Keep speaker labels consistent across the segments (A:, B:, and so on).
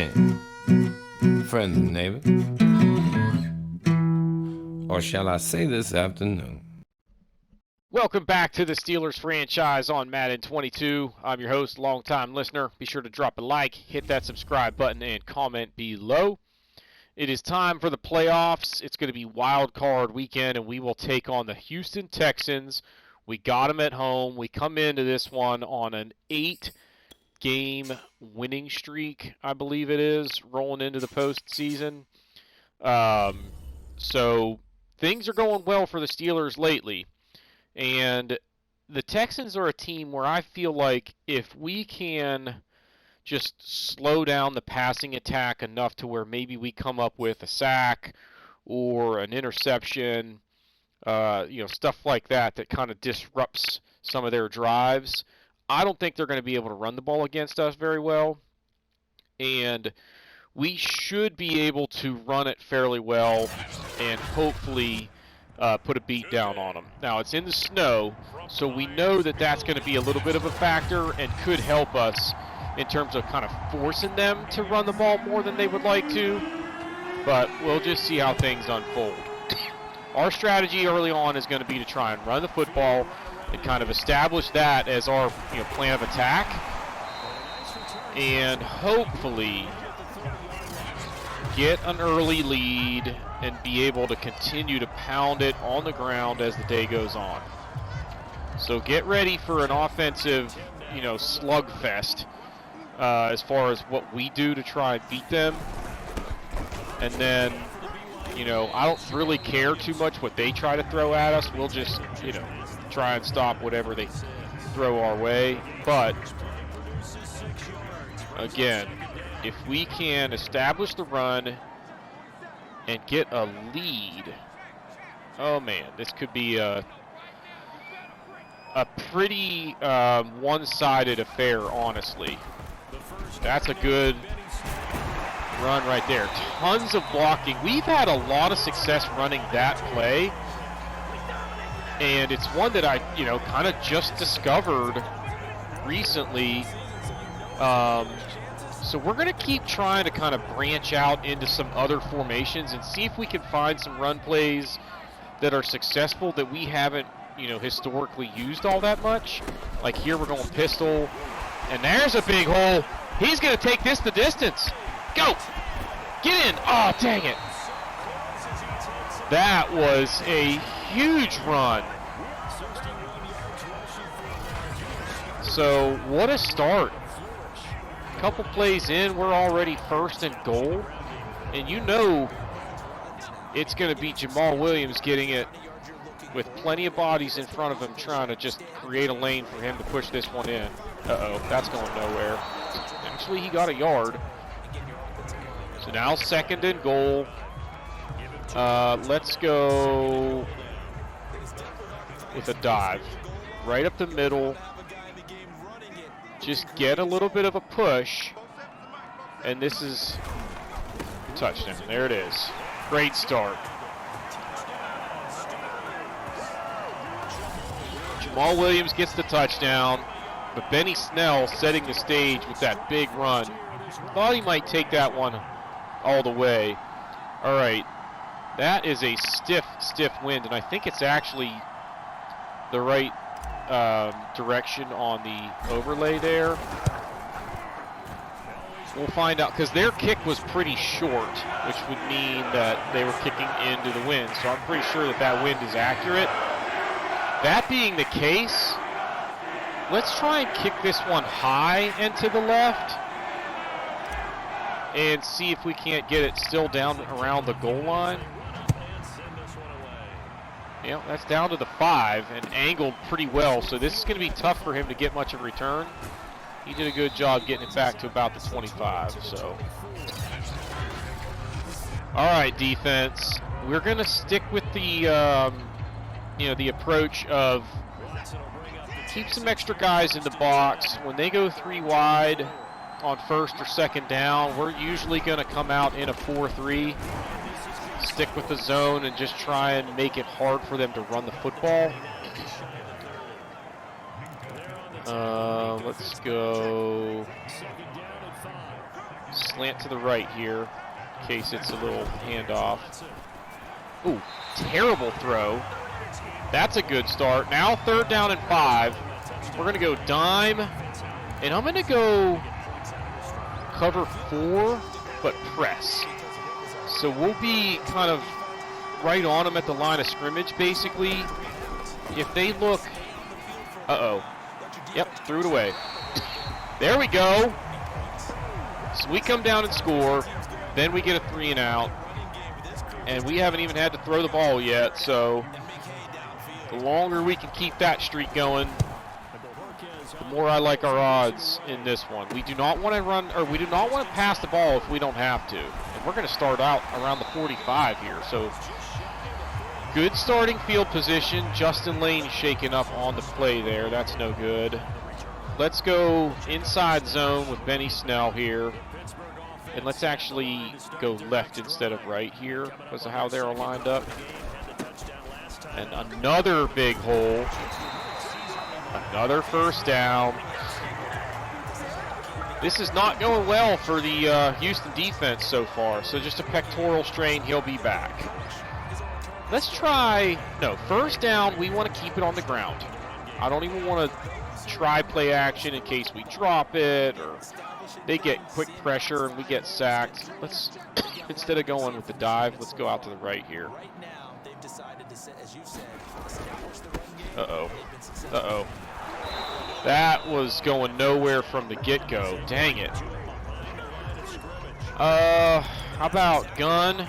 A: and friends and neighbors, or shall I say this afternoon.
B: Welcome back to the Steelers franchise on Madden 22. I'm your host, longtime listener. Be sure to drop a like, hit that subscribe button, and comment below. It is time for the playoffs. It's going to be Wildcard weekend, and we will take on the Houston Texans. We got them at home. We come into this one on an 8-game winning streak, I believe it is, rolling into the postseason. So things are going well for the Steelers lately. And the Texans are a team where I feel like if we can just slow down the passing attack enough to where maybe we come up with a sack or an interception, stuff like that kind of disrupts some of their drives, I don't think they're going to be able to run the ball against us very well. And we should be able to run it fairly well and hopefully put a beat down on them. Now, it's in the snow, so we know that that's going to be a little bit of a factor and could help us in terms of kind of forcing them to run the ball more than they would like to. But we'll just see how things unfold. Our strategy early on is going to be to try and run the football and kind of establish that as our plan of attack. And hopefully get an early lead and be able to continue to pound it on the ground as the day goes on. So get ready for an offensive, slugfest as far as what we do to try and beat them. And then, I don't really care too much what they try to throw at us. We'll just, try and stop whatever they throw our way. But, again, if we can establish the run and get a lead, oh man, this could be a pretty one-sided affair, honestly. That's a good run right there. Tons of blocking. We've had a lot of success running that play, and it's one that I, kind of just discovered recently. So we're going to keep trying to kind of branch out into some other formations and see if we can find some run plays that are successful that we haven't, historically used all that much. Like here we're going pistol, and there's a big hole. He's going to take this the distance. Go! Get in! Oh, dang it. That was a huge run. So what a start. Couple plays in, we're already first and goal, and it's going to be Jamal Williams getting it with plenty of bodies in front of him trying to just create a lane for him to push this one in. Uh-oh, that's going nowhere. Actually, he got a yard. So now second and goal. Let's go with a dive. Right up the middle. Just get a little bit of a push, and this is a touchdown. There it is. Great start. Jamal Williams gets the touchdown, but Benny Snell setting the stage with that big run. Thought he might take that one all the way. All right, that is a stiff wind, and I think it's actually the right direction on the overlay there. We'll find out, because their kick was pretty short, which would mean that they were kicking into the wind. So I'm pretty sure that wind is accurate. That being the case, let's try and kick this one high and to the left and see if we can't get it still down around the goal line. That's down to the 5 and angled pretty well, so this is going to be tough for him to get much of a return. He did a good job getting it back to about the 25, so. All right, defense. We're going to stick with the, the approach of keep some extra guys in the box. When they go 3 wide on first or second down, we're usually going to come out in a 4-3. Stick with the zone and just try and make it hard for them to run the football. Let's go Slant to the right here, in case it's a little handoff. Ooh, terrible throw. That's a good start. Now 3rd down and 5. We're going to go dime, and I'm going to go cover 4, but press. So we'll be kind of right on them at the line of scrimmage, basically. If they look... Uh-oh. Yep, threw it away. There we go. So we come down and score. Then we get a 3 and out. And we haven't even had to throw the ball yet, so the longer we can keep that streak going, the more I like our odds in this one. We do not want to run, or we do not want to pass the ball if we don't have to. And we're going to start out around the 45 here, so good starting field position. Justin Lane shaking up on the play there. That's no good. Let's go inside zone with Benny Snell here. And let's actually go left instead of right here because of how they're all lined up. And another big hole. Another 1st down. This is not going well for the Houston defense so far. So just a pectoral strain, he'll be back. Let's try, no, 1st down, we want to keep it on the ground. I don't even want to try play action in case we drop it or they get quick pressure and we get sacked. Let's, instead of going with the dive, let's go out to the right here. Uh-oh. Uh-oh. That was going nowhere from the get-go. Dang it. How about gun?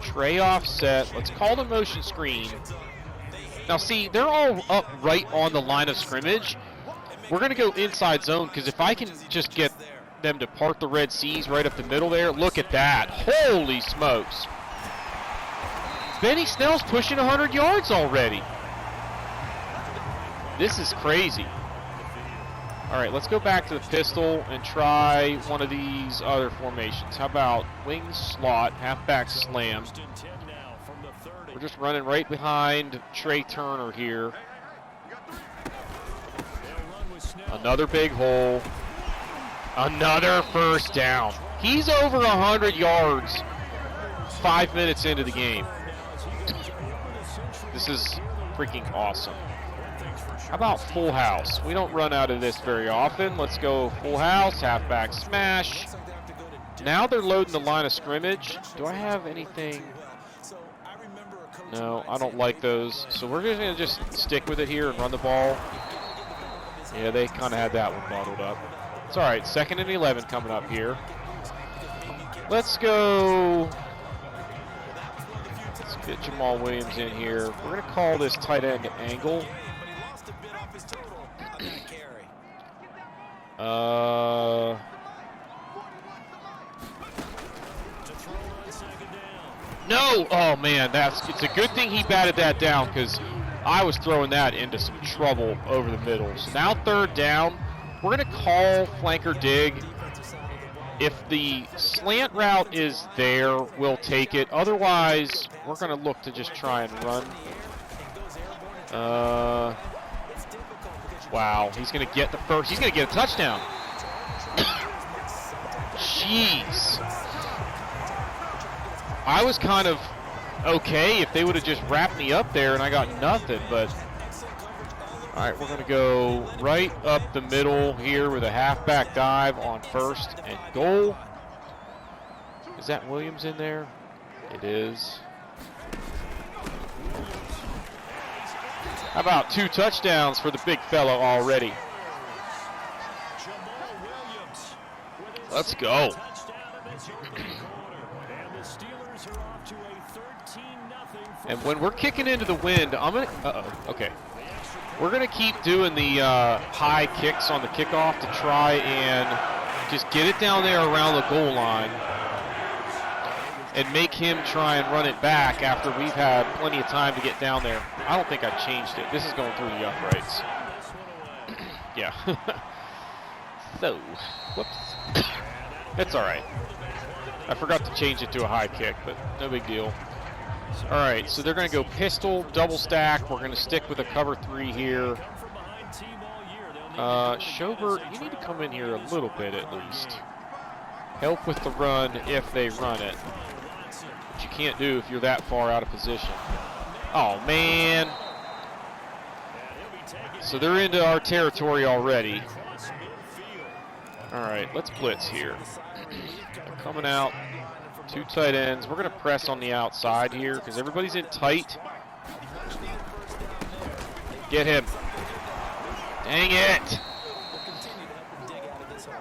B: Tray offset. Let's call the motion screen. Now see, they're all up right on the line of scrimmage. We're going to go inside zone because if I can just get them to part the Red Seas right up the middle there, look at that. Holy smokes. Benny Snell's pushing 100 yards already. This is crazy. All right, let's go back to the pistol and try one of these other formations. How about wing slot, halfback slam? We're just running right behind Trey Turner here. Another big hole. Another 1st down. He's over 100 yards 5 minutes into the game. This is freaking awesome. How about full house? We don't run out of this very often. Let's go full house, halfback smash. Now they're loading the line of scrimmage. Do I have anything? No, I don't like those. So we're just going to just stick with it here and run the ball. Yeah, they kind of had that one bottled up. It's all right. 2nd and 11 coming up here. Let's go. Let's get Jamal Williams in here. We're going to call this tight end angle. No! Oh man, it's a good thing he batted that down because I was throwing that into some trouble over the middle. So now 3rd down. We're going to call flanker dig. If the slant route is there, we'll take it. Otherwise, we're going to look to just try and run. Wow, he's going to get the first. He's going to get a touchdown. Jeez. I was kind of okay if they would have just wrapped me up there and I got nothing, but all right, we're going to go right up the middle here with a halfback dive on 1st and goal. Is that Williams in there? It is. How about 2 touchdowns for the big fella already? Let's go. And when we're kicking into the wind, I'm going to... okay. We're going to keep doing the high kicks on the kickoff to try and just get it down there around the goal line and make him try and run it back after we've had plenty of time to get down there. I don't think I changed it. This is going through the uprights. Yeah. So, whoops. It's all right. I forgot to change it to a high kick, but no big deal. All right, so they're going to go pistol, double stack. We're going to stick with a cover 3 here. Schobert, you need to come in here a little bit at least. help with the run if they run it, which you can't do if you're that far out of position. Oh, man. So they're into our territory already. All right, let's blitz here. They're coming out. 2 tight ends. We're going to press on the outside here because everybody's in tight. Get him. Dang it.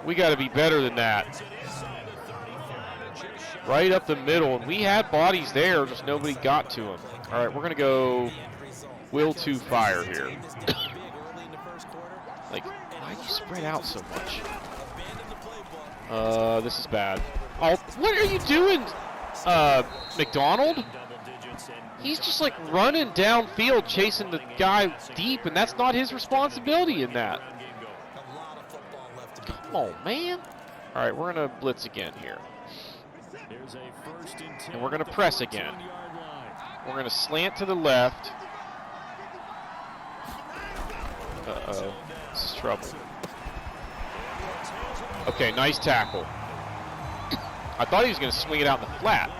B: We got to be better than that. Right up the middle. And we had bodies there, just nobody got to them. All right, we're going to go will to fire here. Like, why'd you spread out so much? This is bad. Oh, what are you doing, McDonald? He's just like running downfield, chasing the guy deep, and that's not his responsibility in that. Come on, man. All right, we're going to blitz again here. And we're going to press again. We're going to slant to the left. Uh-oh. This is trouble. Okay, nice tackle. I thought he was going to swing it out in the flat.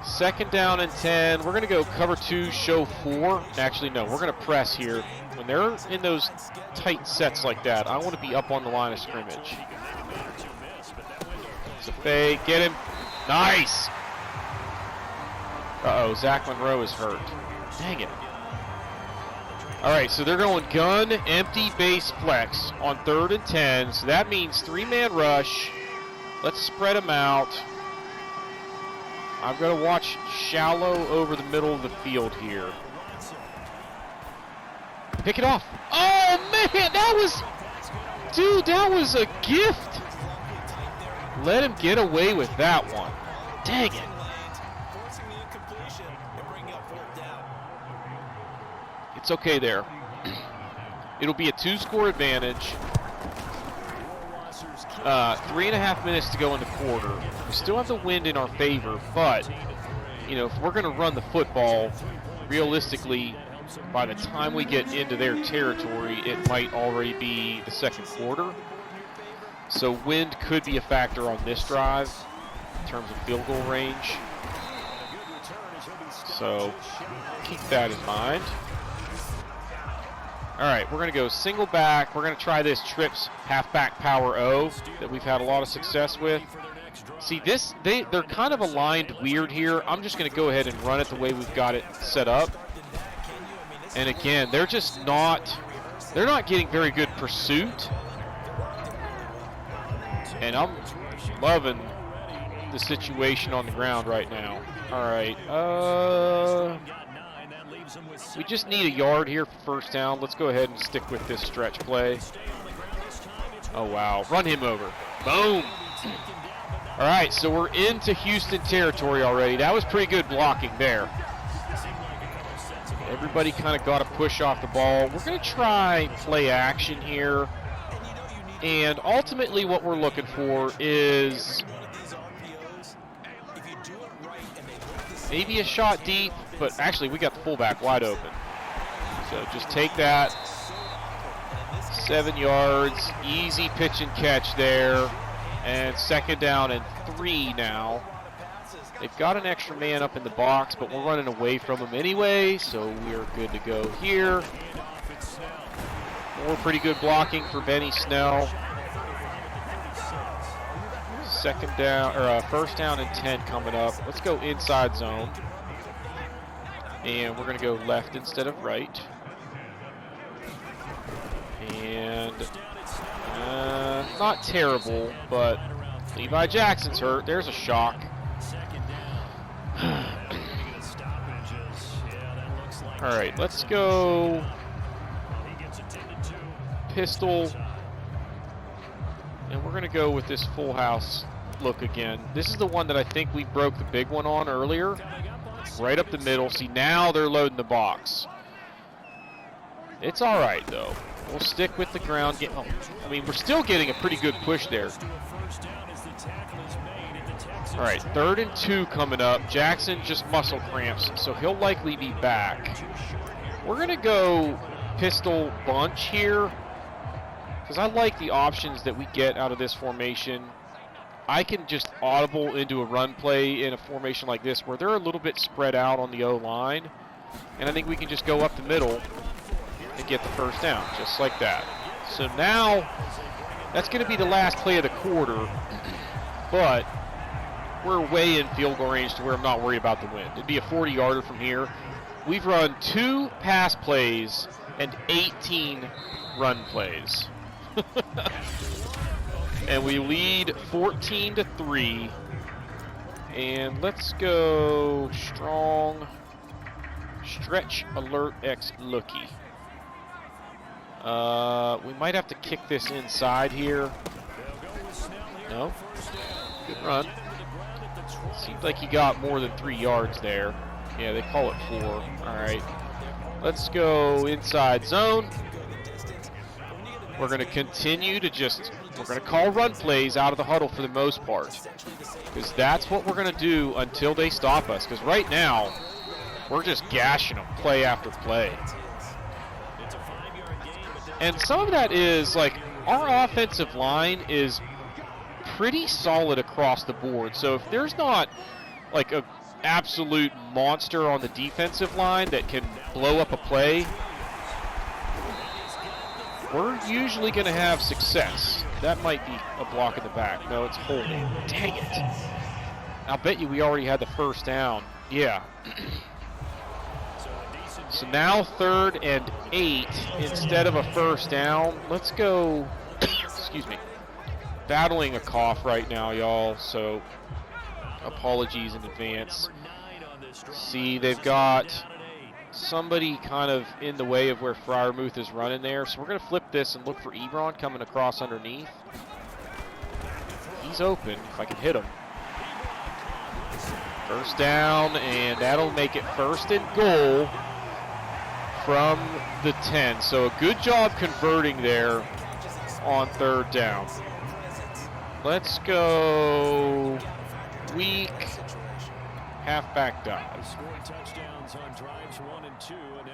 B: 2nd down and 10. We're going to go cover 2, show 4. Actually, no, we're going to press here. When they're in those tight sets like that, I want to be up on the line of scrimmage. It's a fake. Get him. Nice. Uh-oh, Zach Monroe is hurt. Dang it. All right, so they're going gun, empty, base, flex on 3rd and 10. So that means 3-man rush. Let's spread them out. I'm going to watch shallow over the middle of the field here. Pick it off. Oh, man, that was... Dude, that was a gift. Let him get away with that one. Dang it. It's okay there. It'll be a 2-score advantage. 3.5 minutes to go in the quarter. We still have the wind in our favor, but, you know, if we're going to run the football, realistically, by the time we get into their territory, it might already be the 2nd quarter. So wind could be a factor on this drive in terms of field goal range. So keep that in mind. All right, we're going to go single back. We're going to try this trips halfback power O that we've had a lot of success with. See, they're kind of aligned weird here. I'm just going to go ahead and run it the way we've got it set up. And again, they're not getting very good pursuit. And I'm loving the situation on the ground right now. All right, we just need a yard here for 1st down. Let's go ahead and stick with this stretch play. Oh, wow. Run him over. Boom. All right, so we're into Houston territory already. That was pretty good blocking there. Everybody kind of got to push off the ball. We're going to try play action here. And ultimately what we're looking for is maybe a shot deep, but actually we got the fullback wide open. So just take that. 7 yards, easy pitch and catch there. And 2nd down and 3 now. They've got an extra man up in the box, but we're running away from them anyway, so we're good to go here. More pretty good blocking for Benny Snell. 2nd down, or 1st down and 10 coming up. Let's go inside zone. And we're going to go left instead of right. And not terrible, but Levi Jackson's hurt. There's a shock. All right, let's go pistol. And we're going to go with this full house look again. This is the one that I think we broke the big one on earlier. Right up the middle. See, now they're loading the box. It's all right, though. We'll stick with the ground. I mean, we're still getting a pretty good push there. All right, 3rd and 2 coming up. Jackson just muscle cramps, so he'll likely be back. We're going to go pistol bunch here because I like the options that we get out of this formation. I can just audible into a run play in a formation like this where they're a little bit spread out on the O-line, and I think we can just go up the middle and get the first down, just like that. So now, that's going to be the last play of the quarter, but we're way in field goal range to where I'm not worried about the win. It'd be a 40-yarder from here. We've run 2 pass plays and 18 run plays. And we lead 14-3. And let's go strong stretch alert X looky. We might have to kick this inside here. No. Good run. Seems like he got more than 3 yards there. Yeah, they call it 4. All right. Let's go inside zone. We're going to continue to we're going to call run plays out of the huddle for the most part. Because that's what we're going to do until they stop us. Because right now, we're just gashing them play after play. And some of that is, like, our offensive line is pretty solid across the board. So if there's not, like, a absolute monster on the defensive line that can blow up a play, we're usually going to have success. That might be a block in the back. No, it's holding. Dang it. I'll bet you we already had the first down. Yeah. So now 3rd and 8 instead of a first down. Let's go, excuse me, battling a cough right now, y'all, so apologies in advance. See, they've got somebody kind of in the way of where Freiermuth is running there, so we're going to flip this and look for Ebron coming across underneath. He's open, if I can hit him. First down, and that'll make it 1st and goal from the 10. So a good job converting there on 3rd down. Let's go weak halfback dive.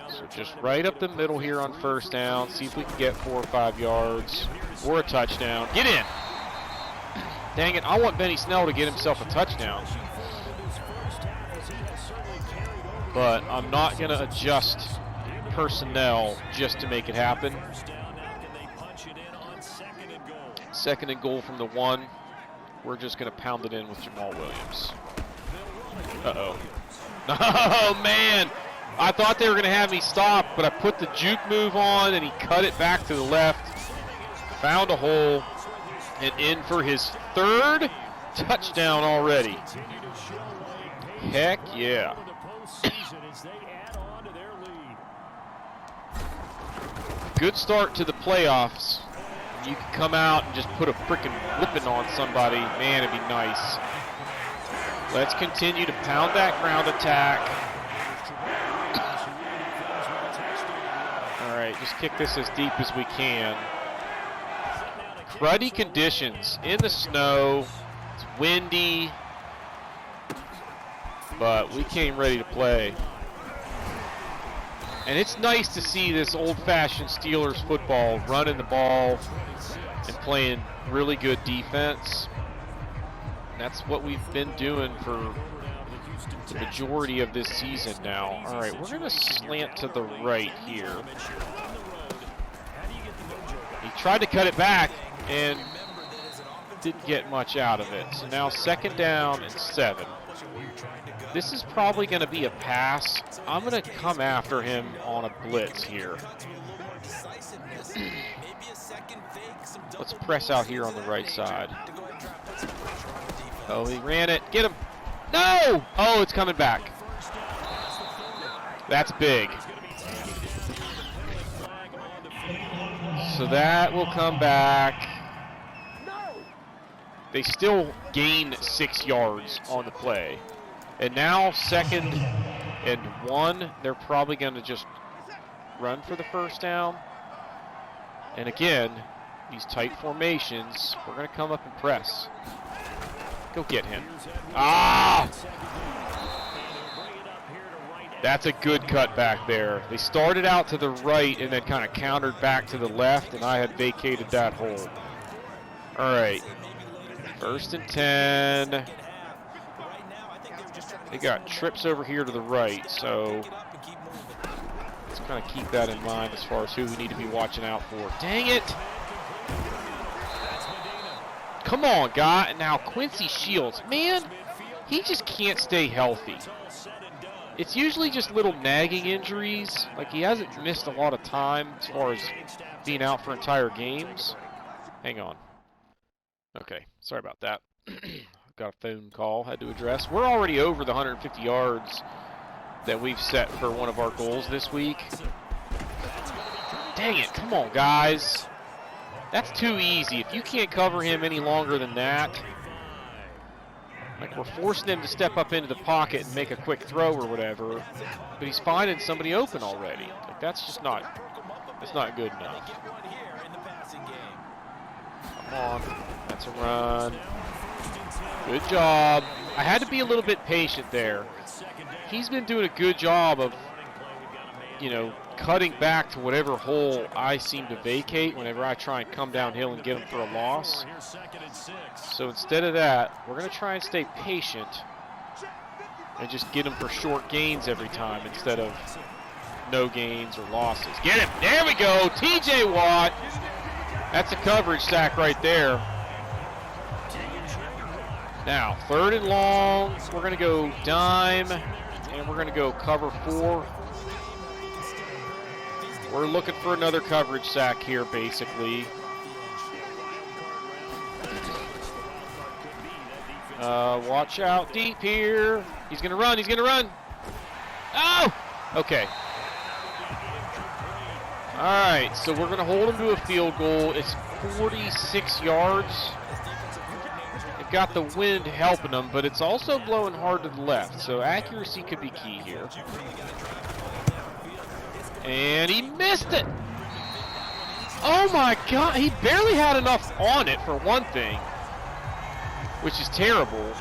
B: So just right up the middle here on 1st down. See if we can get 4 or 5 yards or a touchdown. Get in. Dang it, I want Benny Snell to get himself a touchdown. But I'm not going to adjust personnel just to make it happen. 2nd and goal from the 1. We're just going to pound it in with Jamal Williams. Uh-oh. Oh, man. I thought they were going to have me stop, but I put the juke move on, and he cut it back to the left. Found a hole, and in for his 3rd touchdown already. Heck yeah. Good start to the playoffs. You can come out and just put a freaking whipping on somebody. Man, it'd be nice. Let's continue to pound that ground attack. All right, just kick this as deep as we can. Cruddy conditions in the snow. It's windy. But we came ready to play. And it's nice to see this old-fashioned Steelers football, running the ball and playing really good defense. That's what we've been doing for the majority of this season now. All right, we're going to slant to the right here. He tried to cut it back and didn't get much out of it. So now 2nd down and 7. This is probably going to be a pass. I'm going to come after him on a blitz here. Let's press out here on the right side. Oh, he ran it. Get him. No! Oh, it's coming back. That's big. So that will come back. They still gain 6 yards on the play. And now 2nd and 1, they're probably going to just run for the first down. And again, these tight formations, we're going to come up and press. Go get him. Ah! That's a good cut back there. They started out to the right and then kind of countered back to the left, and I had vacated that hole. All right. First and 10. They got trips over here to the right, so let's kind of keep that in mind as far as who we need to be watching out for. Dang it! Come on, guy. Now, Quincy Shields. Man, he just can't stay healthy. It's usually just little nagging injuries. Like, he hasn't missed a lot of time as far as being out for entire games. Hang on. Okay, sorry about that. Got a phone call, had to address. We're already over the 150 yards that we've set for one of our goals this week. Dang it, come on, guys. That's too easy. If you can't cover him any longer than that, like, we're forcing him to step up into the pocket and make a quick throw or whatever, but he's finding somebody open already. Like, that's just not, that's not good enough. Come on, that's a run. Good job. I had to be a little bit patient there. He's been doing a good job of, you know, cutting back to whatever hole I seem to vacate whenever I try and come downhill and get him for a loss. So instead of that, we're going to try and stay patient and just get him for short gains every time instead of no gains or losses. Get him! There we go! TJ Watt! That's a coverage sack right there. Now, 3rd and long, we're going to go dime, and we're going to go cover 4. We're looking for another coverage sack here, basically. Watch out deep here. He's going to run, he's going to run. Oh! Okay. All right, so we're going to hold him to a field goal. It's 46 yards. Got the wind helping them, but it's also blowing hard to the left, so accuracy could be key here. And he missed it! Oh my God, he barely had enough on it for one thing, which is terrible.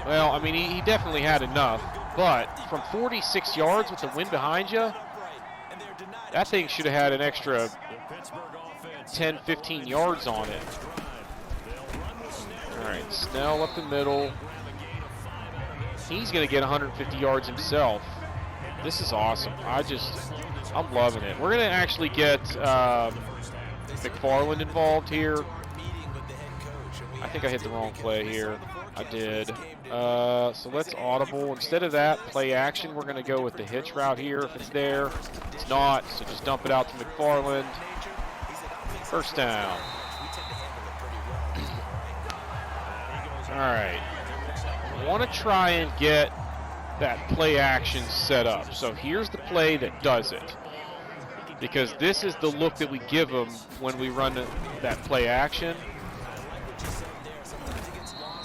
B: Well, I mean, he definitely had enough, but from 46 yards with the wind behind you, that thing should have had an extra 10, 15 yards on it. All right, Snell up the middle. He's going to get 150 yards himself. This is awesome. I'm loving it. We're going to actually get McFarland involved here. I think I hit the wrong play here. I did. So let's audible. Instead of that, play action, we're going to go with the hitch route here if it's there. It's not, so just dump it out to McFarland. First down. All right. I want to try and get that play action set up. So here's the play that does it. Because this is the look that we give them when we run that play action.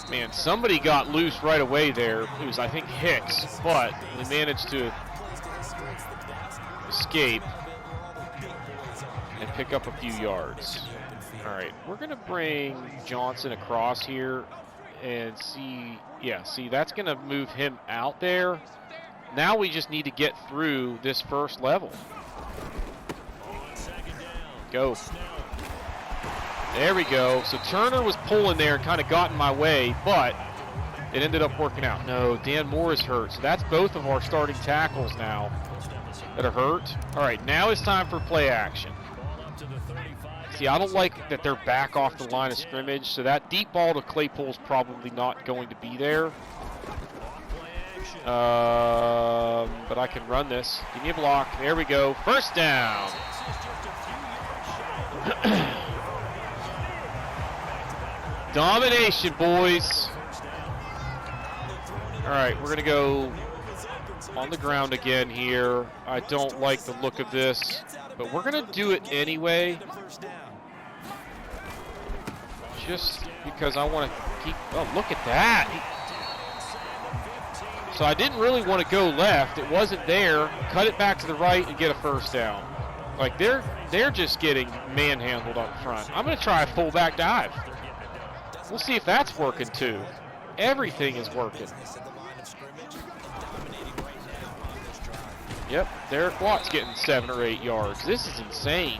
B: Man, somebody got loose right away there. It was, I think, Hicks, but we managed to escape and pick up a few yards. All right, we're going to bring Johnson across here and see, see, that's going to move him out there. Now we just need to get through this first level. Go. There we go. So Turner was pulling there and kind of got in my way, but it ended up working out. No, Dan Moore is hurt, so that's both of our starting tackles now that are hurt. All right, now it's time for play action. See, I don't like that they're back off the line of scrimmage, so that deep ball to Claypool's probably not going to be there. But I can run this. Give me a block. There we go. First down. Domination, boys. All right, we're going to go on the ground again here. I don't like the look of this, but we're going to do it anyway. Just because I want to keep... Oh, look at that. So I didn't really want to go left. It wasn't there. Cut it back to the right and get a first down. Like, they're just getting manhandled up front. I'm going to try a fullback dive. We'll see if that's working, too. Everything is working. Yep, Derek Watt's getting 7 or 8 yards. This is insane.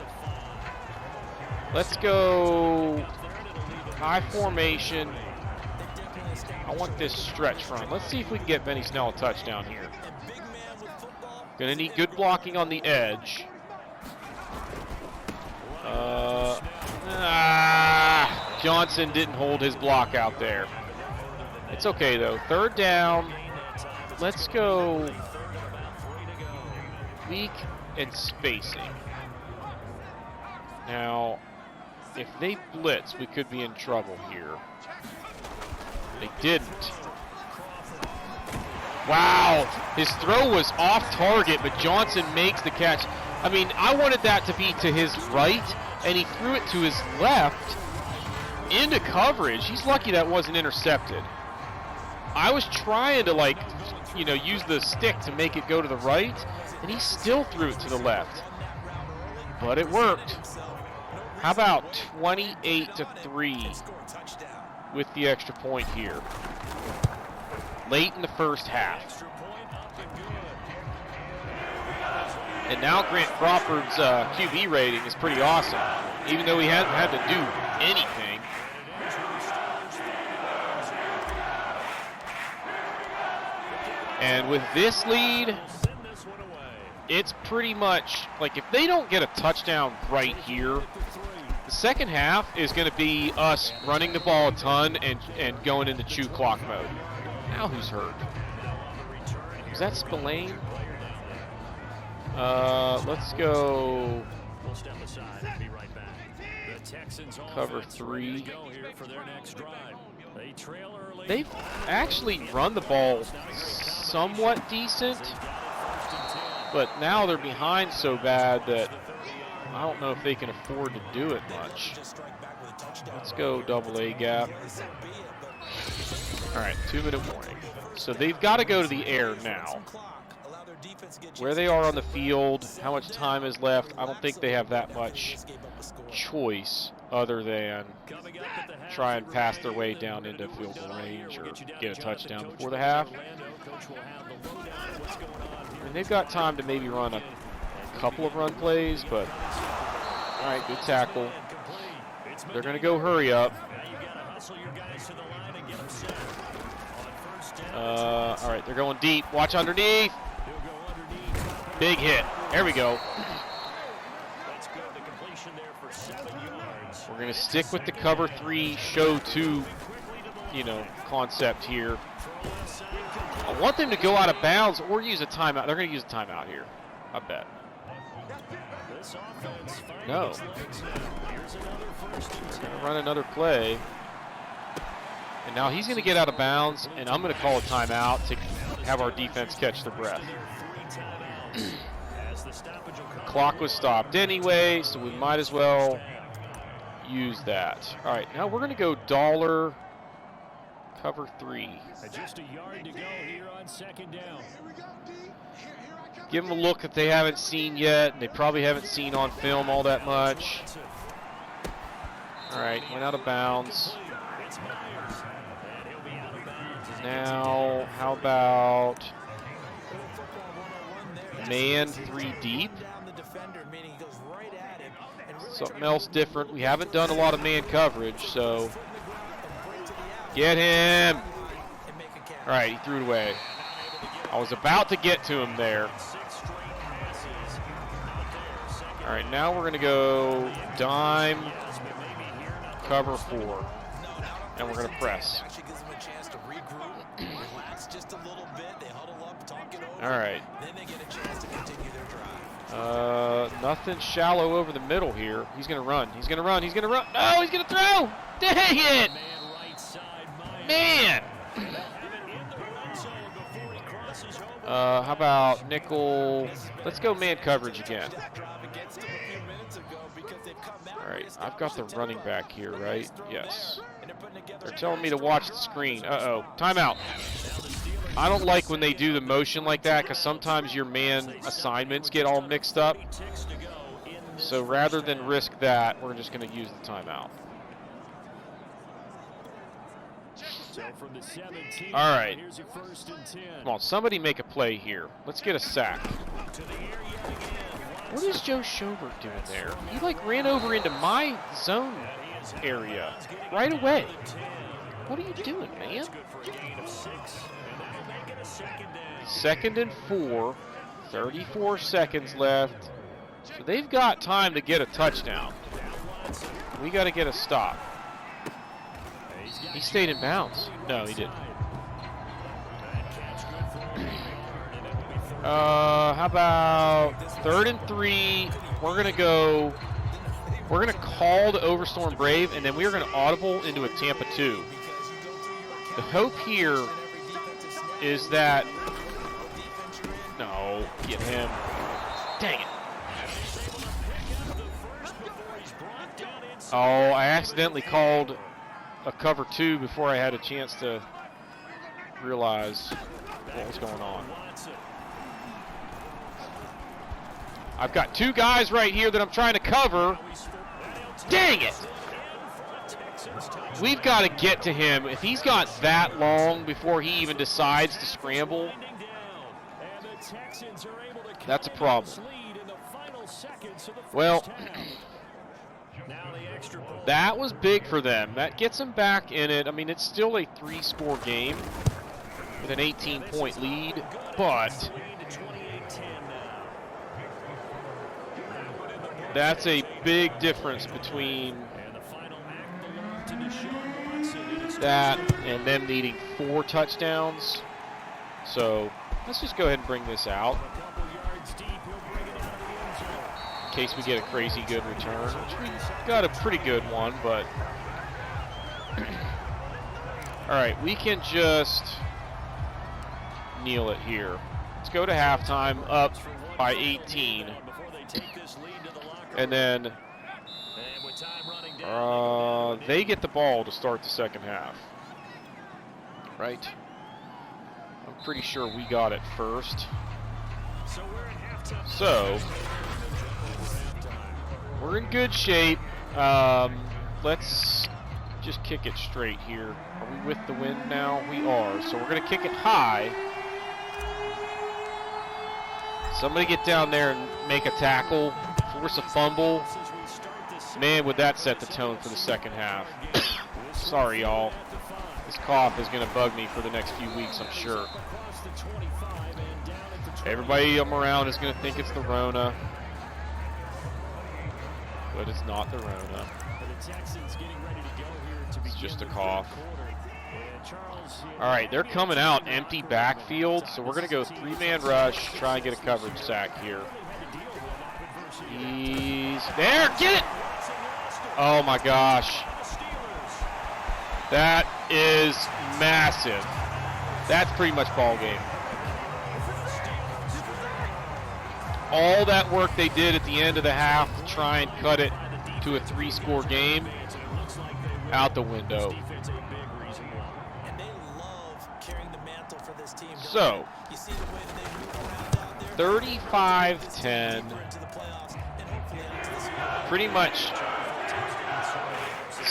B: Let's go high formation. I want this stretch run. Let's see if we can get Benny Snell a touchdown here. Gonna need good blocking on the edge. Johnson didn't hold his block out there. It's okay though. Third down. Let's go weak and spacing. Now, if they blitz, we could be in trouble here. They didn't. Wow, his throw was off target, but Johnson makes the catch. I mean, I wanted that to be to his right, and he threw it to his left into coverage. He's lucky that wasn't intercepted. I was trying to, like, you know, use the stick to make it go to the right, and he still threw it to the left. But it worked. How about 28-3 with the extra point here? Late in the first half. And now Grant Crawford's QB rating is pretty awesome, even though he hasn't had to do anything. And with this lead, it's pretty much like if they don't get a touchdown right here, the second half is going to be us running the ball a ton and going into chew clock mode. Now who's hurt? Was that Spillane? Let's go cover 3. They've actually run the ball somewhat decent, but now they're behind so bad that I don't know if they can afford to do it much. Let's go double A gap. All right, 2-minute warning. So they've got to go to the air now. Where they are on the field, how much time is left, I don't think they have that much choice other than try and pass their way down into field goal range or get a touchdown before the half. And they've got time to maybe run a couple of run plays, but all right, good tackle. They're going to go hurry up. All right, they're going deep. Watch underneath. Big hit. There we go. We're going to stick with the cover 3, show 2, concept here. I want them to go out of bounds or use a timeout. They're going to use a timeout here, I bet. No. They're going to run another play. And now he's going to get out of bounds, and I'm going to call a timeout to have our defense catch their breath. Clock was stopped anyway, so we might as well use that. All right, now we're going to go dollar cover 3.
C: Just a yard to go here on second down.
B: Give them a look that they haven't seen yet, and they probably haven't seen on film all that much. All right, went out of bounds. Now, how about man 3 deep? Something else different. We haven't done a lot of man coverage, so get him. All right, he threw it away. I was about to get to him there. All right, now we're going to go dime cover 4, and we're going to press. All right. Nothing shallow over the middle here. He's going to run. He's going to run. He's going to run. No, he's going to throw. Dang it. Man. How about nickel? Let's go man coverage again. All right. I've got the running back here, right? Yes. They're telling me to watch the screen. Uh-oh. Timeout. I don't like when they do the motion like that because sometimes your man assignments get all mixed up. So rather than risk that, we're just going to use the timeout. All right. Come on, somebody make a play here. Let's get a sack. What is Joe Schobert doing there? He like ran over into my zone area right away. What are you doing, man? 2nd and 4, 34 seconds left. So they've got time to get a touchdown. We got to get a stop. He stayed in bounds. No, he didn't. How about 3rd and 3? We're going to call the Overstorm Brave, and then we're going to audible into a Tampa 2. The hope here is that... No, get him. Dang it. Oh, I accidentally called a cover 2 before I had a chance to realize what was going on. I've got 2 guys right here that I'm trying to cover. Dang it! We've got to get to him. If he's got that long before he even decides to scramble, that's a problem. Well, that was big for them. That gets them back in it. I mean, it's still a 3-score game with an 18-point lead, but that's a big difference between that and them needing 4 touchdowns. So let's just go ahead and bring this out in case we get a crazy good return, which we got a pretty good one, but all right, we can just kneel it here. Let's go to halftime up by 18, and then they get the ball to start the second half, right? I'm pretty sure we got it first. So we're in good shape. Let's just kick it straight here. Are we with the wind now? We are. So we're going to kick it high. Somebody get down there and make a tackle, force a fumble. Man, would that set the tone for the second half. Sorry, y'all. This cough is going to bug me for the next few weeks, I'm sure. Everybody I'm around is going to think it's the Rona. But it's not the Rona. It's just a cough. All right, they're coming out empty backfield, so we're going to go 3-man rush, try and get a coverage sack here. He's there, get it! Oh my gosh. That is massive. That's pretty much ball game. All that work they did at the end of the half to try and cut it to a 3-score game, out the window. So, 35-10, pretty much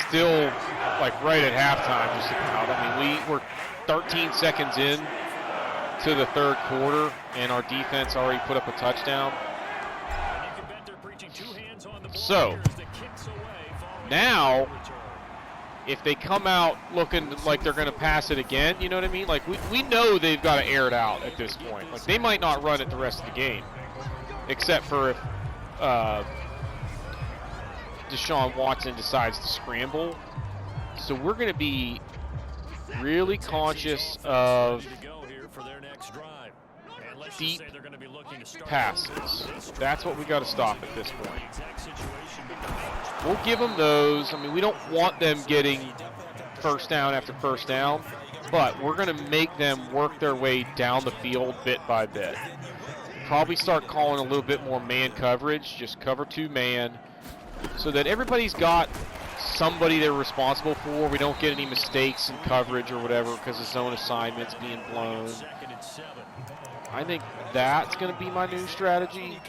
B: still like right at halftime, just about. I mean, we were 13 seconds in to the third quarter, and our defense already put up a touchdown. So, now, if they come out looking like they're going to pass it again, you know what I mean? Like, we know they've got to air it out at this point. Like, they might not run it the rest of the game, except for if Deshaun Watson decides to scramble. So we're going to be really conscious of deep passes. That's what we got to stop at this point. We'll give them those. I mean, we don't want them getting first down after first down, but we're going to make them work their way down the field bit by bit. Probably start calling a little bit more man coverage, just cover 2 man, so that everybody's got somebody they're responsible for. We don't get any mistakes in coverage or whatever because the zone assignment's being blown. I think that's going to be my new strategy.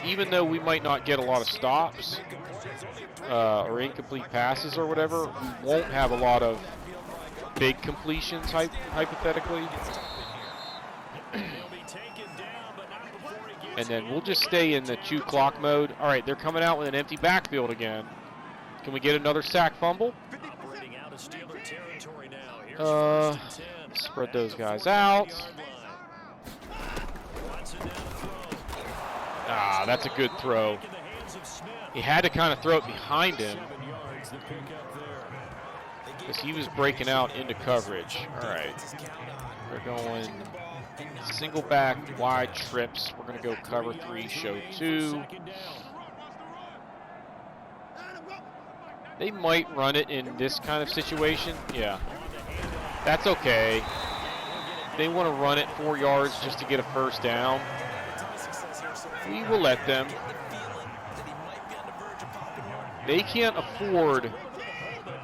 B: Even though we might not get a lot of stops or incomplete passes or whatever, we won't have a lot of big completions, hypothetically. And then we'll just stay in the chew clock mode. All right, they're coming out with an empty backfield again. Can we get another sack fumble? Spread those guys out. Ah, that's a good throw. He had to kind of throw it behind him because he was breaking out into coverage. All right, we're going single back wide trips. We're going to go cover 3, show 2. They might run it in this kind of situation. Yeah, that's okay. They want to run it 4 yards just to get a first down. We will let them. They can't afford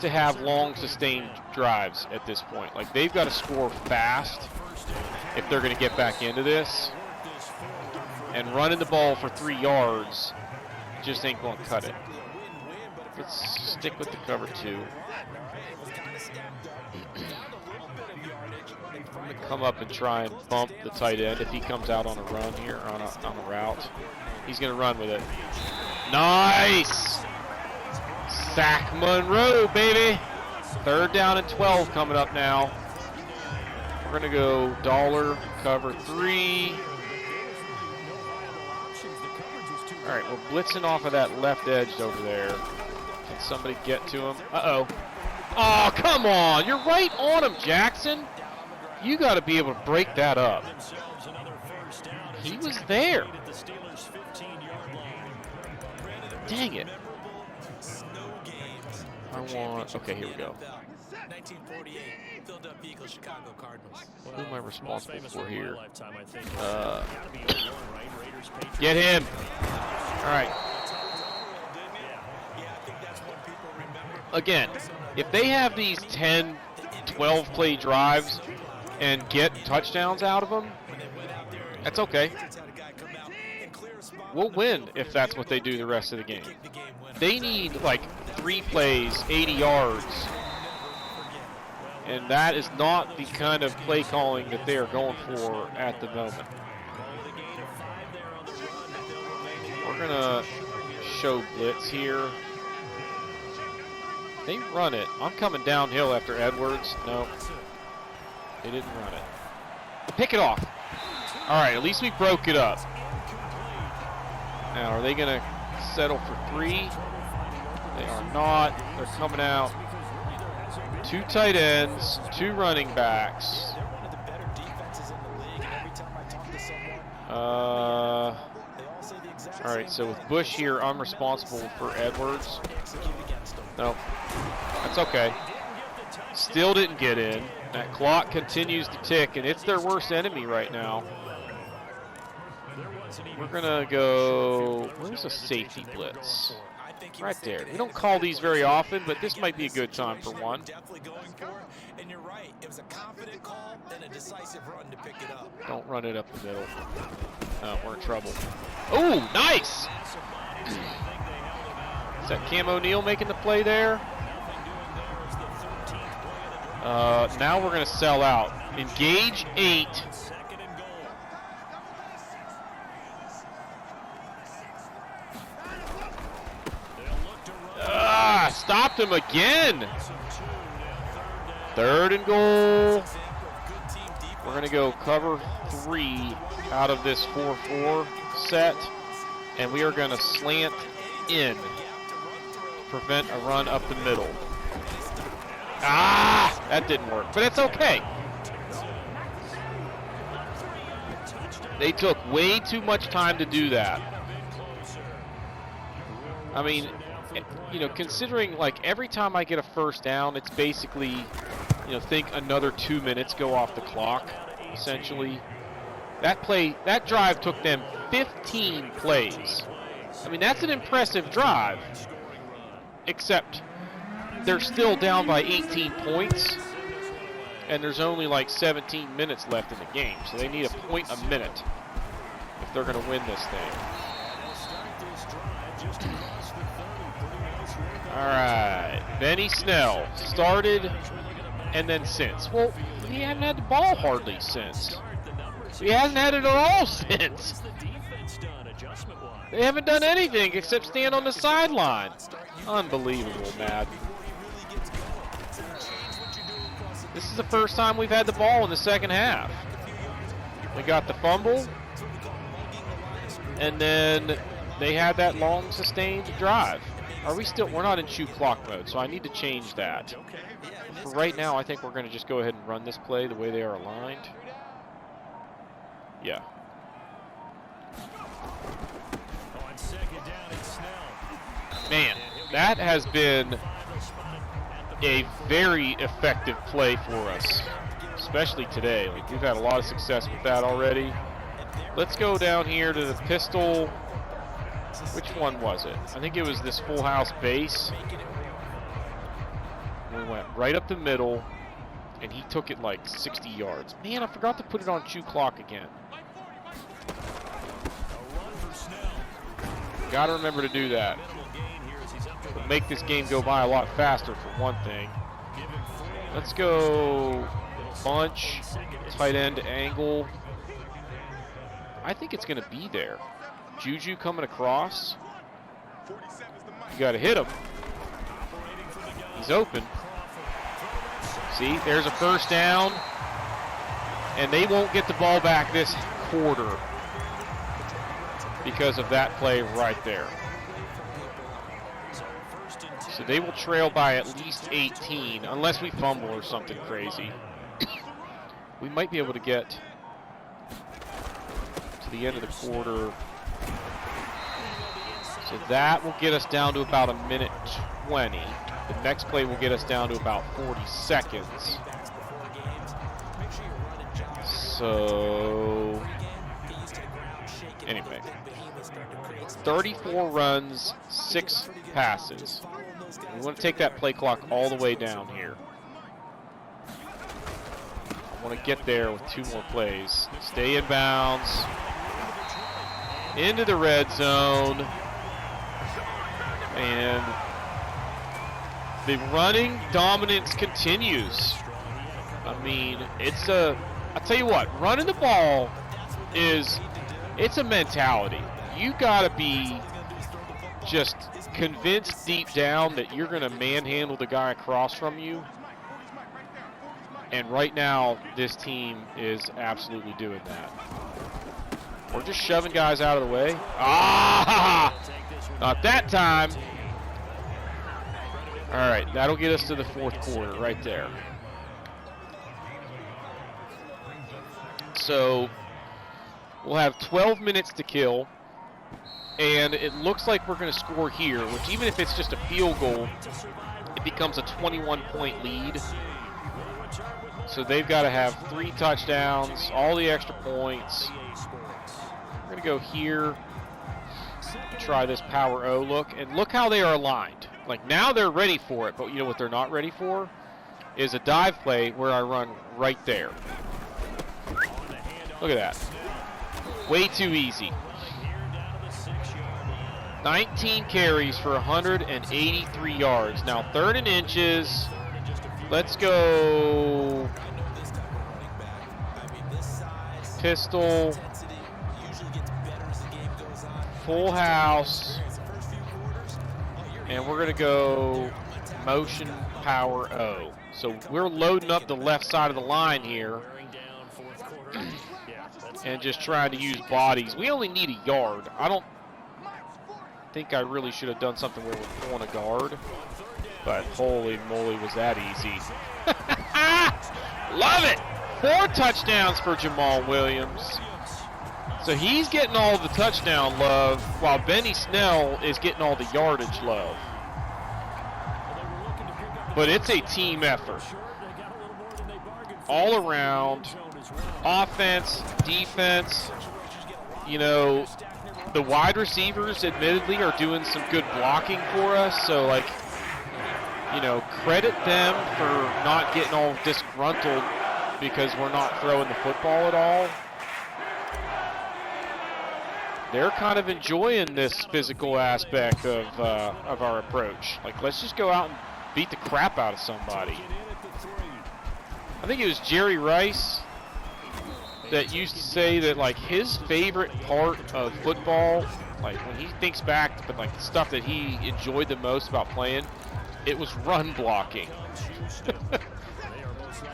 B: to have long sustained drives at this point. Like, they've got to score fast if they're going to get back into this. And running the ball for 3 yards just ain't going to cut it. Let's stick with the cover 2. I'm going to come up and try and bump the tight end if he comes out on a run here, on a route. He's going to run with it. Nice! Sack Monroe, baby! 3rd down and 12 coming up now. We're going to go dollar cover 3. All right, we're blitzing off of that left edge over there. Can somebody get to him? Uh-oh. Oh, come on! You're right on him, Jackson! You got to be able to break that up. He was there. Dang it. Okay, here we go. Who am I responsible for here? Get him. All right. Again, if they have these 10, 12 play drives and get touchdowns out of them, that's okay. We'll win if that's what they do the rest of the game. They need like 3 plays, 80 yards. And that is not the kind of play calling that they are going for at the moment. We're going to show blitz here. They run it. I'm coming downhill after Edwards. No, they didn't run it. Pick it off. All right, at least we broke it up. Now, are they going to settle for 3? They are not. They're coming out. 2 tight ends, 2 running backs. All right, so with Bush here, I'm responsible for Edwards. No, that's okay. Still didn't get in. That clock continues to tick, and it's their worst enemy right now. We're going to go, where's a safety blitz? Right there. We don't call these very often, but this might be a good time for one. Don't run it up the middle. Oh, we're in trouble. Oh, nice! Is that Cam O'Neal making the play there? Now we're going to sell out. Engage 8. Stopped him again. 3rd and goal. We're going to go cover 3 out of this 4-4 set. And we are going to slant in to prevent a run up the middle. Ah, that didn't work, but it's okay. They took way too much time to do that. I mean, you know, considering like every time I get a first down, it's basically, you know, think another 2 minutes go off the clock, essentially. That drive took them 15 plays. I mean, that's an impressive drive, except they're still down by 18 points, and there's only like 17 minutes left in the game, so they need a point a minute if they're going to win this thing. All right, Benny Snell started and then since. Well, he hasn't had the ball hardly since. He hasn't had it at all since. They haven't done anything except stand on the sideline. Unbelievable, Madden. This is the first time we've had the ball in the second half. We got the fumble, and then they had that long sustained drive. Are we still? We're not in chew clock mode, so I need to change that. For right now, I think we're going to just go ahead and run this play the way they are aligned. Yeah.
C: On second down, it's Snell.
B: Man, that has been a very effective play for us, especially today. Like, we've had a lot of success with that already. Let's go down here to the pistol. Which one was it? I think it was this full house base. We went right up the middle, and he took it like 60 yards. Man, I forgot to put it on chew clock again. Got to remember to do that. It'll make this game go by a lot faster, for one thing. Let's go bunch, tight end angle. I think it's going to be there. Juju coming across. You got to hit him. He's open. See, there's a first down. And they won't get the ball back this quarter because of that play right there. So they will trail by at least 18, unless we fumble or something crazy. We might be able to get to the end of the quarter. So that will get us down to about a minute 20. The next play will get us down to about 40 seconds. So, anyway, 34 runs, 6 passes. We want to take that play clock all the way down here. I want to get there with 2 more plays. Stay in bounds. Into the red zone. And the running dominance continues. I mean, I'll tell you what, running the ball it's a mentality. You gotta be just convinced deep down that you're gonna manhandle the guy across from you. And right now, this team is absolutely doing that. We're just shoving guys out of the way. Ah! Not that time. All right, that'll get us to the fourth quarter right there. So we'll have 12 minutes to kill, and it looks like we're going to score here, which even if it's just a field goal, it becomes a 21-point lead. So they've got to have 3 touchdowns, all the extra points. We're going to go here, try this power O look, and look how they are aligned. Like, now they're ready for it, but you know what they're not ready for? Is a dive play where I run right there. Look at that. Way too easy. 19 carries for 183 yards. Now, 3rd and inches. Let's go pistol. Full house. And we're going to go motion power O. So we're loading up the left side of the line here and just trying to use bodies. We only need a yard. I don't think I really should have done something where we're pulling a guard, but holy moly, was that easy. Love it. 4 touchdowns for Jamal Williams. So he's getting all the touchdown love while Benny Snell is getting all the yardage love. But it's a team effort. All around, offense, defense. You know, the wide receivers admittedly are doing some good blocking for us. So, like, you know, credit them for not getting all disgruntled because we're not throwing the football at all. They're kind of enjoying this physical aspect of our approach. Like, let's just go out and beat the crap out of somebody. I think it was Jerry Rice that used to say that, like, his favorite part of football Like, when he thinks back to like the stuff that he enjoyed the most about playing, it was run blocking.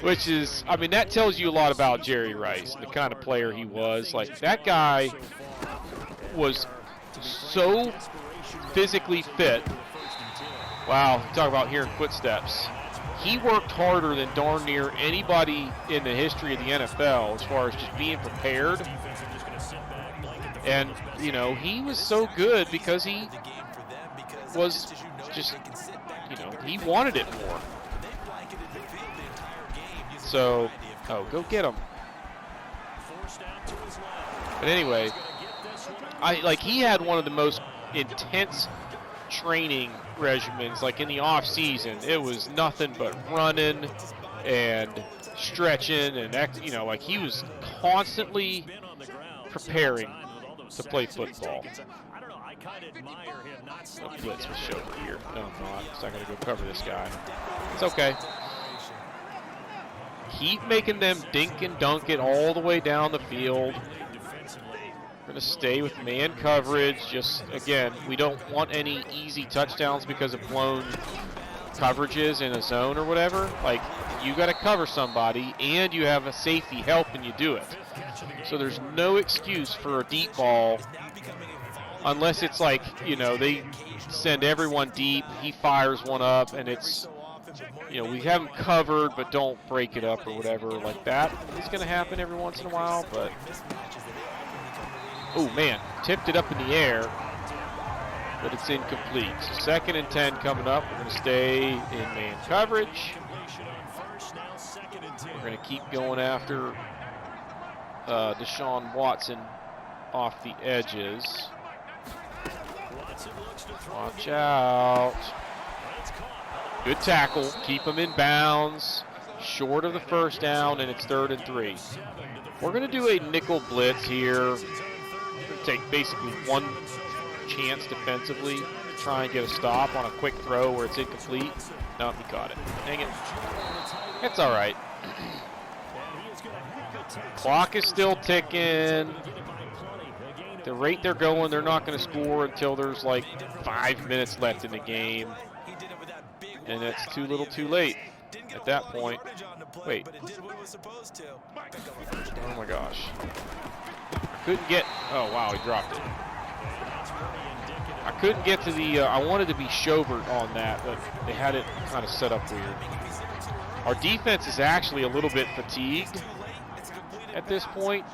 B: Which is, I mean, that tells you a lot about Jerry Rice, the kind of player he was. Like, that guy was so physically fit. Wow, talk about hearing footsteps. He worked harder than darn near anybody in the history of the NFL as far as just being prepared. And, you know, he was so good because he was just, you know, he wanted it more. So, oh, go get him. But anyway, he had one of the most intense training regimens, like in the off season. It was nothing but running and stretching and, you know, like he was constantly preparing to play football. Oh, blitz was showed here. No, I'm not. So I'm going to go cover this guy. It's okay. Keep making them dink and dunk it all the way down the field. We're going to stay with man coverage. Just, again, we don't want any easy touchdowns because of blown coverages in a zone or whatever. Like, you got to cover somebody, and you have a safety helping you do it. So there's no excuse for a deep ball unless it's like, you know, they send everyone deep, he fires one up, and it's, you know, we have him covered, but don't break it up or whatever like that. It's going to happen every once in a while, but... Oh, man, tipped it up in the air, but it's incomplete. So 2nd and 10 coming up. We're going to stay in man coverage. We're going to keep going after Deshaun Watson off the edges. Watch out. Good tackle. Keep him in bounds. Short of the first down, and it's 3rd and 3. We're going to do a nickel blitz here. We're going to take basically one chance defensively to try and get a stop on a quick throw where it's incomplete. No, he caught it. Dang it. It's all right. Clock is still ticking. The rate they're going, they're not going to score until there's like 5 minutes left in the game. And it's too little too late at that point. Wait. Oh my gosh. Couldn't get, oh wow, he dropped it. I couldn't get to the, I wanted to be Schobert on that, but they had it kind of set up weird. Our defense is actually a little bit fatigued at this point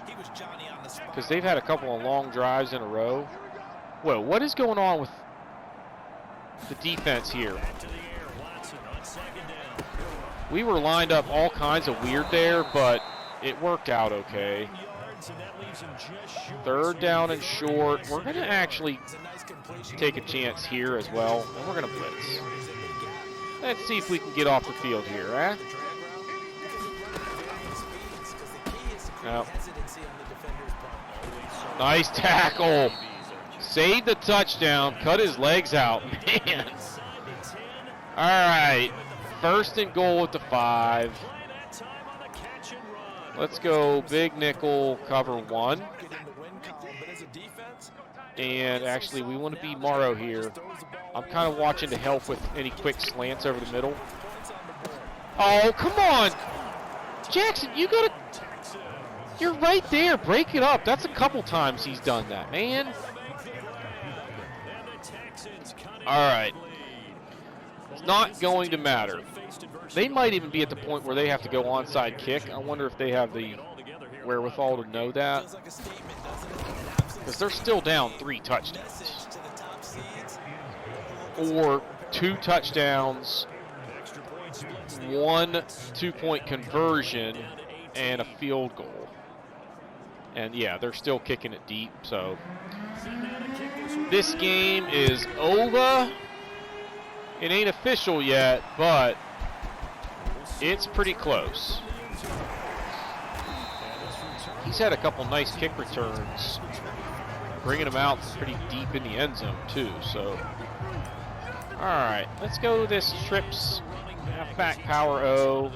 B: because they've had a couple of long drives in a row. Whoa, what is going on with the defense here? We were lined up all kinds of weird there, but it worked out okay. 3rd down and short. We're going to actually take a chance here as well, and we're going to blitz. Let's see if we can get off the field here, eh? No. Nice tackle. Saved the touchdown. Cut his legs out. Man. All right. 1st and goal at the 5. Let's go big nickel cover 1. And actually, we want to be Morrow here. I'm kind of watching to help with any quick slants over the middle. Oh, come on. Jackson, you got to... You're right there. Break it up. That's a couple times he's done that, man. All right. It's not going to matter. They might even be at the point where they have to go onside kick. I wonder if they have the wherewithal to know that. Because they're still down 3 touchdowns. Or 2 touchdowns, 1 2-point conversion, and a field goal. And yeah, they're still kicking it deep, so this game is over. It ain't official yet, but it's pretty close. He's had a couple nice kick returns, bringing them out pretty deep in the end zone too, so. All right, let's go this trips halfback power O.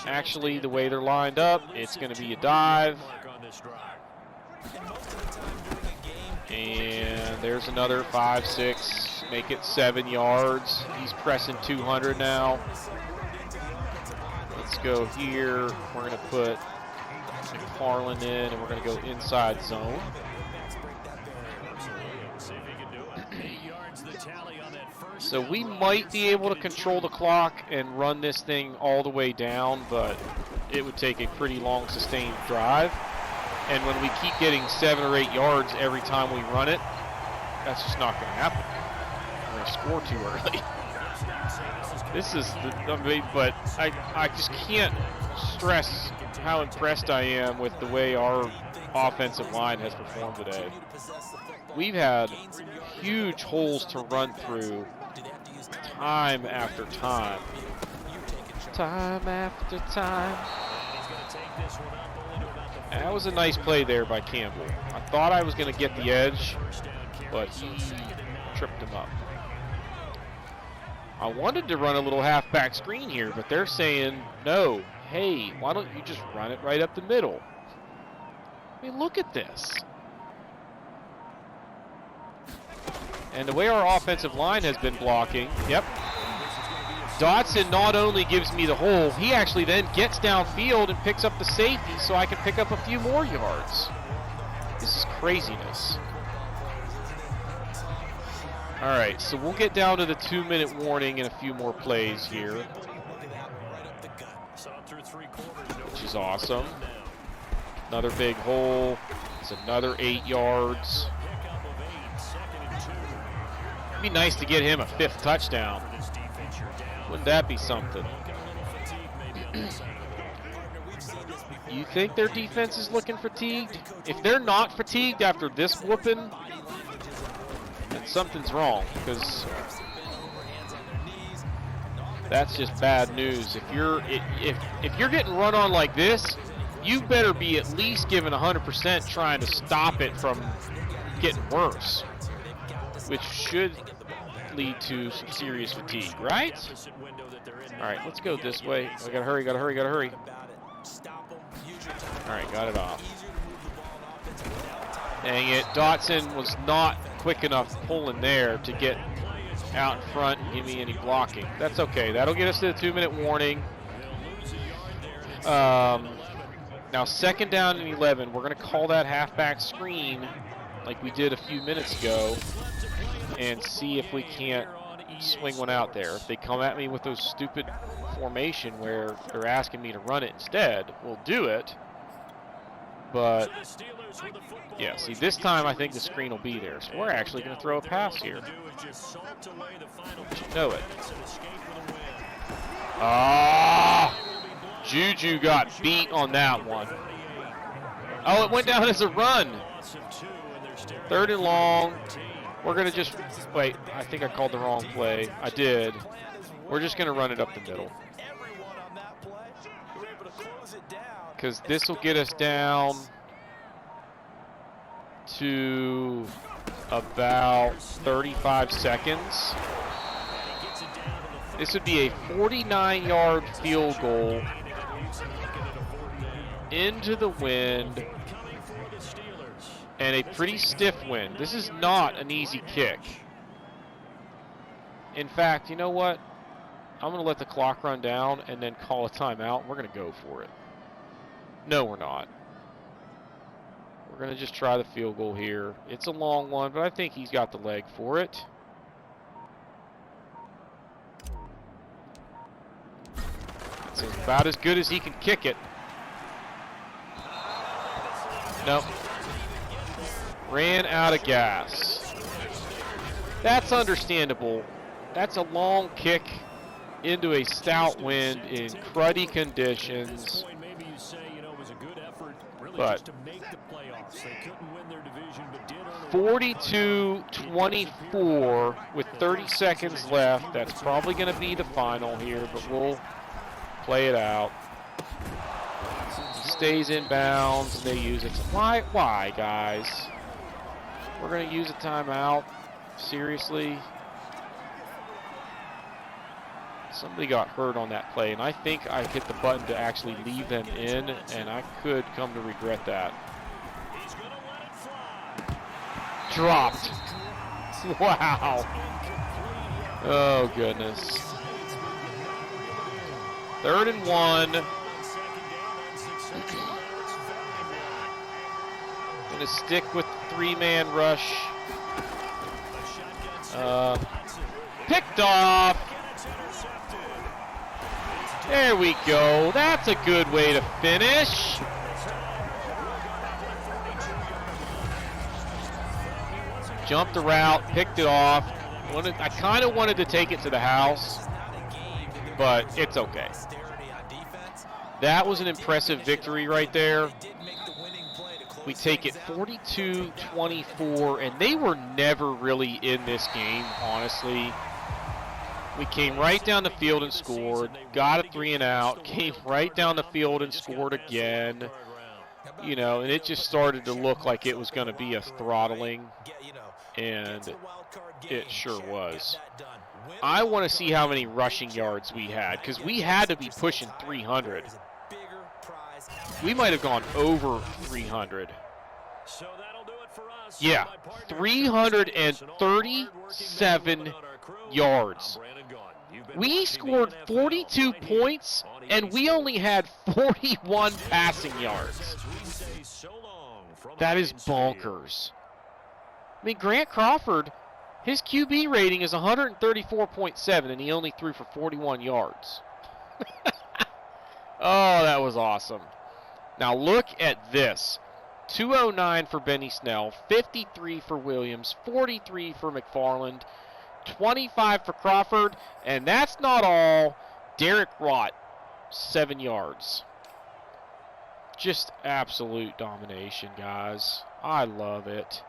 B: Actually, the way they're lined up, it's going to be a dive. And there's another 5, 6, make it 7 yards. He's pressing 200 now. Let's go here. We're going to put McFarland in, and we're going to go inside zone. So we might be able to control the clock and run this thing all the way down, but it would take a pretty long sustained drive. And when we keep getting 7 or 8 yards every time we run it, that's just not going to happen. We're going to score too early. This is but I just can't stress how impressed I am with the way our offensive line has performed today. We've had huge holes to run through time after time. Time after time. That was a nice play there by Campbell. I thought I was going to get the edge, but he tripped him up. I wanted to run a little halfback screen here, but they're saying, no, hey, why don't you just run it right up the middle? I mean, look at this. And the way our offensive line has been blocking, yep. Dotson not only gives me the hole, he actually then gets downfield and picks up the safety so I can pick up a few more yards. This is craziness. All right, so we'll get down to the 2-minute warning in a few more plays here, which is awesome. Another big hole. It's another 8 yards. It'd be nice to get him a 5th touchdown. Wouldn't that be something? You think their defense is looking fatigued? If they're not fatigued after this whooping, then something's wrong, because that's just bad news. If you're getting run on like this, you better be at least giving 100% trying to stop it from getting worse, which should lead to some serious fatigue, right? All right, let's go this way. I gotta hurry, gotta hurry, gotta hurry. All right, got it off. Dang it, Dotson was not quick enough pulling there to get out in front and give me any blocking. That's okay, that'll get us to the 2-minute warning. Now 2nd down and 11, we're gonna call that halfback screen like we did a few minutes ago and see if we can't swing one out there. If they come at me with those stupid formation where they're asking me to run it instead, we'll do it. But yeah, see, this time I think the screen will be there. So we're actually going to throw a pass here. You know it. Ah! Juju got beat on that one. Oh, it went down as a run. 3rd and long. We're going to just, wait, I think I called the wrong play. I did. We're just going to run it up the middle. Because this will get us down to about 35 seconds. This would be a 49-yard field goal into the wind, and a pretty stiff wind. This is not an easy kick. In fact, you know what? I'm going to let the clock run down and then call a timeout. We're going to go for it. No, we're not. We're going to just try the field goal here. It's a long one, but I think he's got the leg for it. It's about as good as he can kick it. Nope. Ran out of gas. That's understandable. That's a long kick into a stout wind in cruddy conditions. But 42-24 with 30 seconds left. That's probably going to be the final here, but we'll play it out. Stays in bounds, and they use it. Why, guys? We're going to use a timeout? Seriously? Somebody got hurt on that play, and I think I hit the button to actually leave them in, and I could come to regret that. Dropped. Wow. Oh, goodness. 3rd and 1. Gonna stick with the 3-man rush. Picked off. There we go. That's a good way to finish. Jumped the route, picked it off. I kind of wanted to take it to the house, but it's okay. That was an impressive victory right there. We take it 42-24, and they were never really in this game, honestly. We came right down the field and scored, got a 3-and-out, came right down the field and scored again. You know, and it just started to look like it was going to be a throttling, and it sure was. I want to see how many rushing yards we had, because we had to be pushing 300. We might have gone over 300. Yeah, 337 yards. We scored 42 points, and we only had 41 passing yards. That is bonkers. I mean, Grant Crawford, his QB rating is 134.7, and he only threw for 41 yards. Oh, that was awesome. Now look at this. 209 for Benny Snell, 53 for Williams, 43 for McFarland, 25 for Crawford, and that's not all. Derek Rott, 7 yards. Just absolute domination, guys. I love it.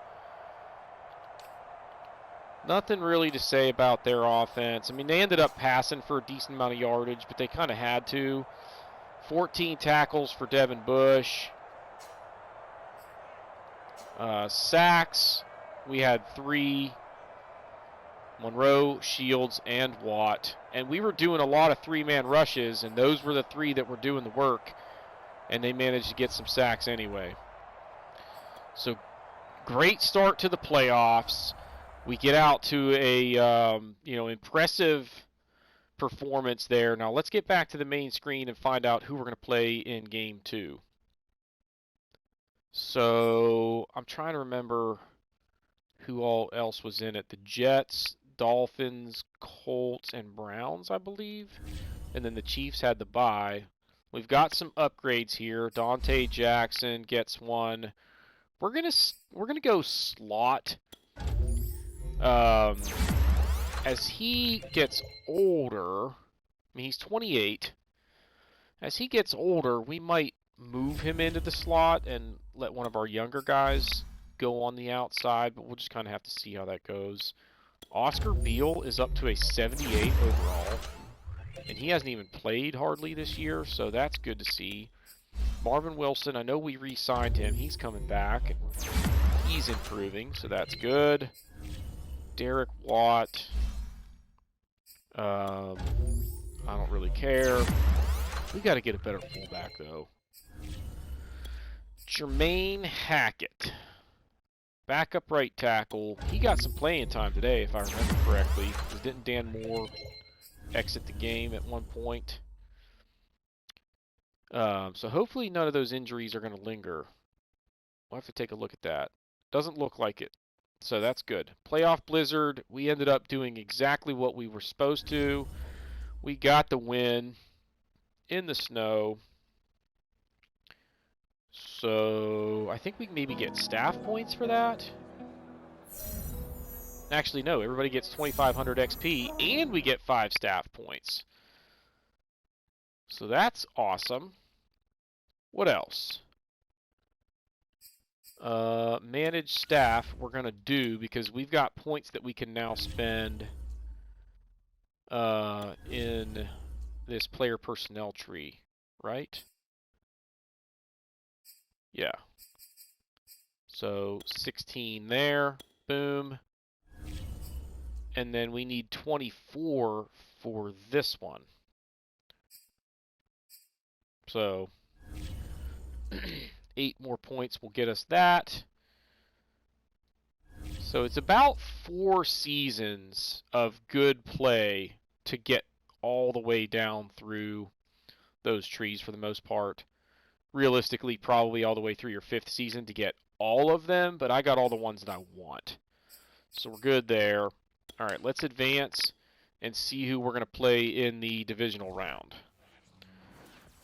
B: Nothing really to say about their offense. I mean, they ended up passing for a decent amount of yardage, but they kind of had to. 14 tackles for Devin Bush. Sacks, we had 3. Monroe, Shields, and Watt. And we were doing a lot of 3-man rushes, and those were the 3 that were doing the work. And they managed to get some sacks anyway. So, great start to the playoffs. We get out to a impressive performance there. Now let's get back to the main screen and find out who we're going to play in Game 2. So I'm trying to remember who all else was in it. The Jets, Dolphins, Colts, and Browns, I believe. And then the Chiefs had the bye. We've got some upgrades here. Dante Jackson gets one. We're gonna go slot. As he gets older, I mean, he's 28. As he gets older, we might move him into the slot and let one of our younger guys go on the outside, but we'll just kind of have to see how that goes. Oscar Beal is up to a 78 overall, and he hasn't even played hardly this year, so that's good to see. Marvin Wilson, I know we re-signed him. He's coming back. He's improving, so that's good. Derek Watt. I don't really care. We got to get a better fullback, though. Jermaine Hackett. Backup right tackle. He got some playing time today, if I remember correctly. Didn't Dan Moore exit the game at one point? So hopefully none of those injuries are going to linger. We'll have to take a look at that. Doesn't look like it. So that's good. Playoff Blizzard, we ended up doing exactly what we were supposed to. We got the win in the snow. So I think we can maybe get staff points for that. Actually, no. Everybody gets 2,500 XP, and we get 5 staff points. So that's awesome. What else? Manage staff we're going to do because we've got points that we can now spend in this player personnel tree, right? Yeah. So 16 there, boom. And then we need 24 for this one. So 8 more points will get us that. So it's about 4 seasons of good play to get all the way down through those trees for the most part. Realistically, probably all the way through your 5th season to get all of them, but I got all the ones that I want. So we're good there. All right, let's advance and see who we're going to play in the divisional round.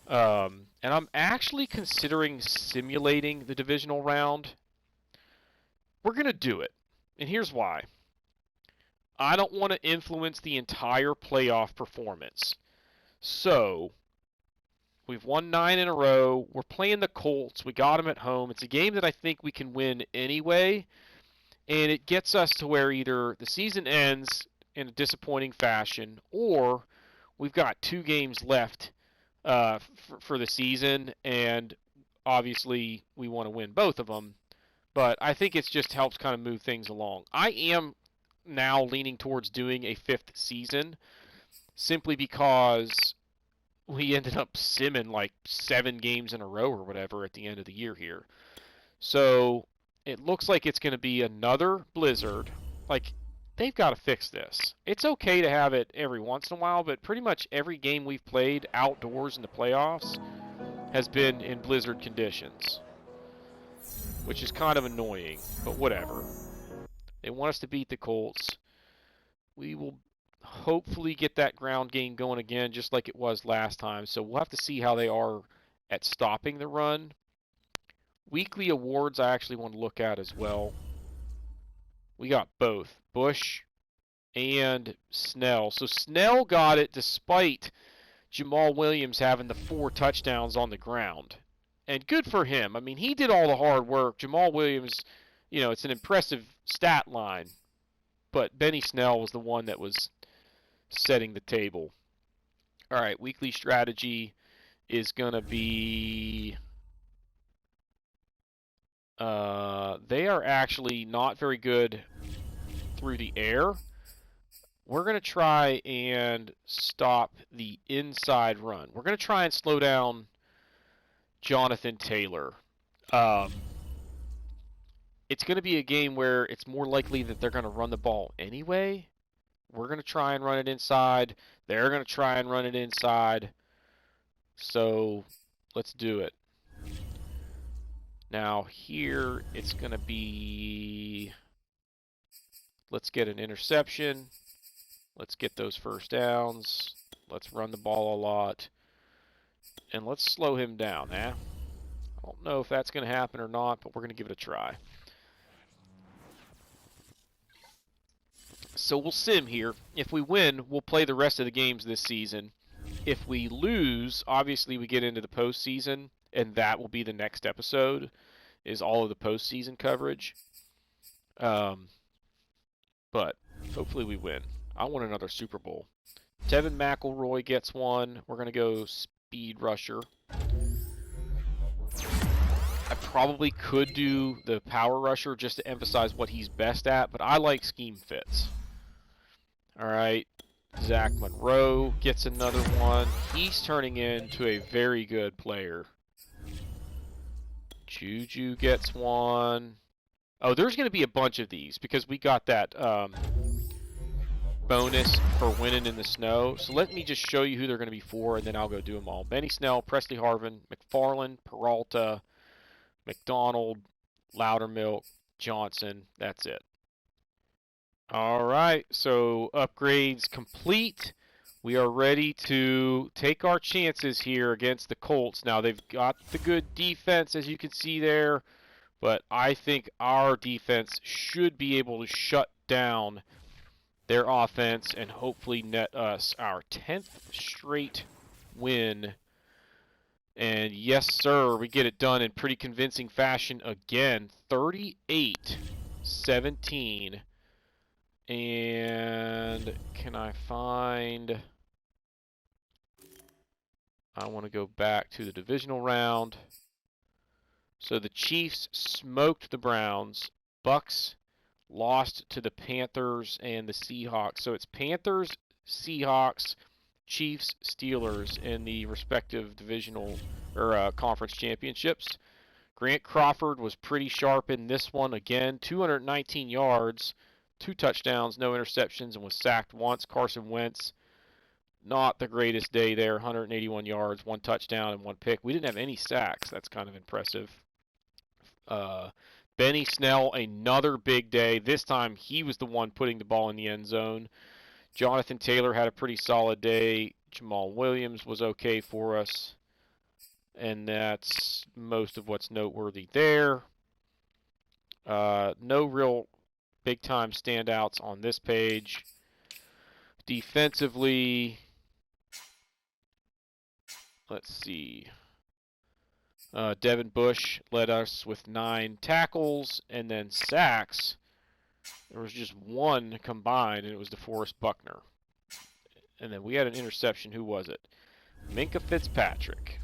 B: And I'm actually considering simulating the divisional round. We're going to do it. And here's why. I don't want to influence the entire playoff performance. So, we've won 9 in a row. We're playing the Colts. We got them at home. It's a game that I think we can win anyway. And it gets us to where either the season ends in a disappointing fashion, or we've got 2 games left for the season, and obviously we want to win both of them. But I think it just helps kind of move things along. I am now leaning towards doing a 5th season simply because we ended up simming like 7 games in a row or whatever at the end of the year here. So it looks like it's going to be another blizzard. Like, they've got to fix this. It's okay to have it every once in a while, but pretty much every game we've played outdoors in the playoffs has been in blizzard conditions, which is kind of annoying, but whatever. They want us to beat the Colts. We will hopefully get that ground game going again just like it was last time, so we'll have to see how they are at stopping the run. Weekly awards I actually want to look at as well. We got both Bush and Snell. So Snell got it despite Jamal Williams having the 4 touchdowns on the ground. And good for him. I mean, he did all the hard work. Jamal Williams, it's an impressive stat line. But Benny Snell was the one that was setting the table. All right, weekly strategy is going to be... they are actually not very good through the air. We're going to try and stop the inside run. We're going to try and slow down Jonathan Taylor. It's going to be a game where it's more likely that they're going to run the ball anyway. We're going to try and run it inside. They're going to try and run it inside. So let's do it. Now here it's going to be, let's get an interception. Let's get those first downs. Let's run the ball a lot. And let's slow him down. I don't know if that's going to happen or not, but we're going to give it a try. So we'll sim here. If we win, we'll play the rest of the games this season. If we lose, obviously we get into the postseason, and that will be the next episode, is all of the postseason coverage. But hopefully we win. I want another Super Bowl. Tevin McElroy gets one. We're going to go speed rusher. I probably could do the power rusher just to emphasize what he's best at, but I like scheme fits. All right. Zach Monroe gets another one. He's turning into a very good player. Juju gets one. Oh, there's going to be a bunch of these because we got that bonus for winning in the snow. So let me just show you who they're going to be for, and then I'll go do them all. Benny Snell, Presley Harvin, McFarland, Peralta, McDonald, Loudermilk, Johnson. That's it. All right, so upgrades complete. We are ready to take our chances here against the Colts. Now, they've got the good defense, as you can see there, but I think our defense should be able to shut down their offense and hopefully net us our 10th straight win. And yes, sir, we get it done in pretty convincing fashion again. 38-17. And can I find... I want to go back to the divisional round. So the Chiefs smoked the Browns. Bucks lost to the Panthers and the Seahawks. So it's Panthers, Seahawks, Chiefs, Steelers in the respective divisional or conference championships. Grant Crawford was pretty sharp in this one again. 219 yards, 2 touchdowns, no interceptions, and was sacked once. Carson Wentz, not the greatest day there. 181 yards, 1 touchdown, and 1 pick. We didn't have any sacks. That's kind of impressive. Benny Snell, another big day. This time he was the one putting the ball in the end zone. Jonathan Taylor had a pretty solid day. Jamal Williams was okay for us. And that's most of what's noteworthy there. No real big-time standouts on this page. Defensively, let's see. Devin Bush led us with 9 tackles, and then sacks. There was just 1 combined, and it was DeForest Buckner. And then we had an interception. Who was it? Minkah Fitzpatrick.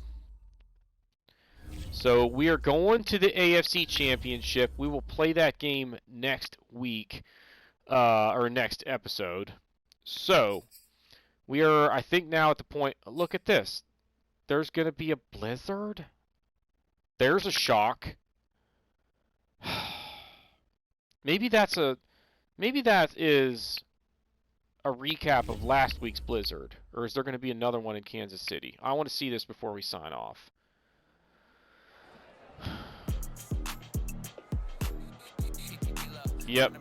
B: So we are going to the AFC Championship. We will play that game next week, or next episode. So we are, I think, now at the point. Look at this. There's going to be a blizzard. There's a shock. Maybe that is a recap of last week's blizzard, or is there going to be another one in Kansas City? I want to see this before we sign off. Yep.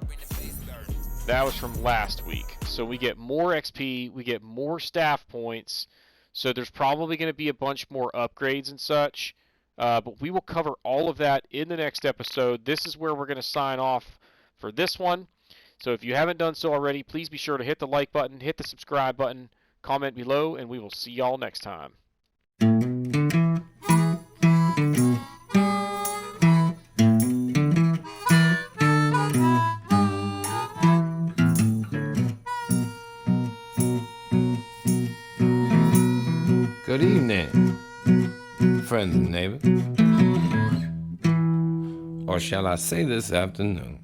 B: That was from last week. So we get more XP, we get more staff points, so there's probably going to be a bunch more upgrades and such. But we will cover all of that in the next episode. This is where we're going to sign off for this one. So if you haven't done so already, please be sure to hit the like button, hit the subscribe button, comment below, and we will see y'all next time.
A: Good evening, friends and neighbors. Or shall I say this afternoon?